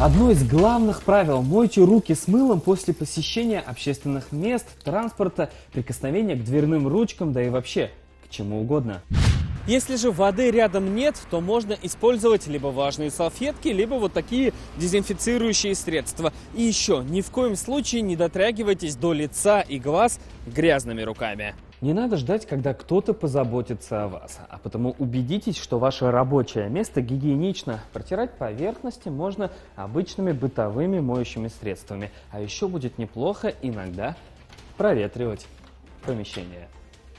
Одно из главных правил – мойте руки с мылом после посещения общественных мест, транспорта, прикосновения к дверным ручкам, да и вообще к чему угодно. Если же воды рядом нет, то можно использовать либо влажные салфетки, либо вот такие дезинфицирующие средства. И еще, ни в коем случае не дотрагивайтесь до лица и глаз грязными руками. Не надо ждать, когда кто-то позаботится о вас, а потому убедитесь, что ваше рабочее место гигиенично. Протирать поверхности можно обычными бытовыми моющими средствами. А еще будет неплохо иногда проветривать помещение.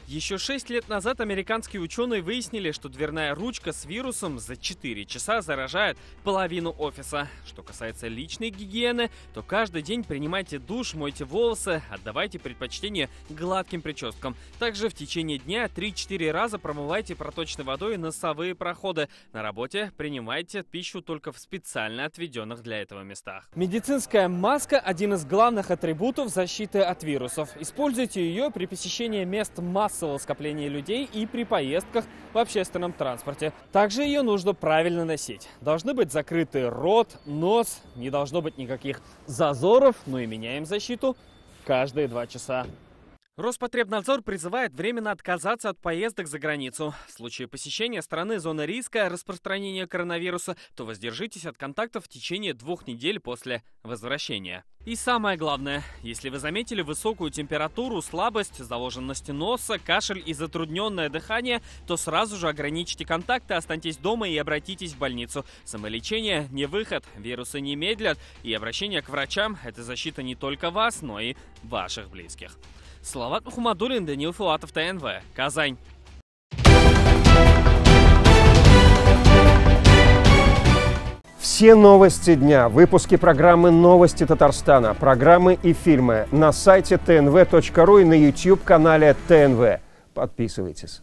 Еще 6 лет назад американские ученые выяснили, что дверная ручка с вирусом за 4 часа заражает половину офиса. Что касается личной гигиены, то каждый день принимайте душ, мойте волосы, отдавайте предпочтение гладким прическам. Также в течение дня 3-4 раза промывайте проточной водой носовые проходы. На работе принимайте пищу только в специально отведенных для этого местах. Медицинская маска – один из главных атрибутов защиты от вирусов. Используйте ее при посещении мест массового скопления людей и при поездках в общественном транспорте. Также ее нужно правильно носить. Должны быть закрыты рот, нос, не должно быть никаких зазоров, ну и меняем защиту каждые 2 часа. Роспотребнадзор призывает временно отказаться от поездок за границу. В случае посещения страны зоны риска распространения коронавируса, то воздержитесь от контактов в течение 2 недель после возвращения. И самое главное, если вы заметили высокую температуру, слабость, заложенность носа, кашель и затрудненное дыхание, то сразу же ограничьте контакты, останьтесь дома и обратитесь в больницу. Самолечение не выход, вирусы не медлят, и обращение к врачам – это защита не только вас, но и ваших близких. Салават Мухаммадуллин, Даниил Филатов, ТНВ, Казань. Все новости дня, выпуски программы «Новости Татарстана», программы и фильмы на сайте tnv.ru и на YouTube-канале ТНВ. Подписывайтесь.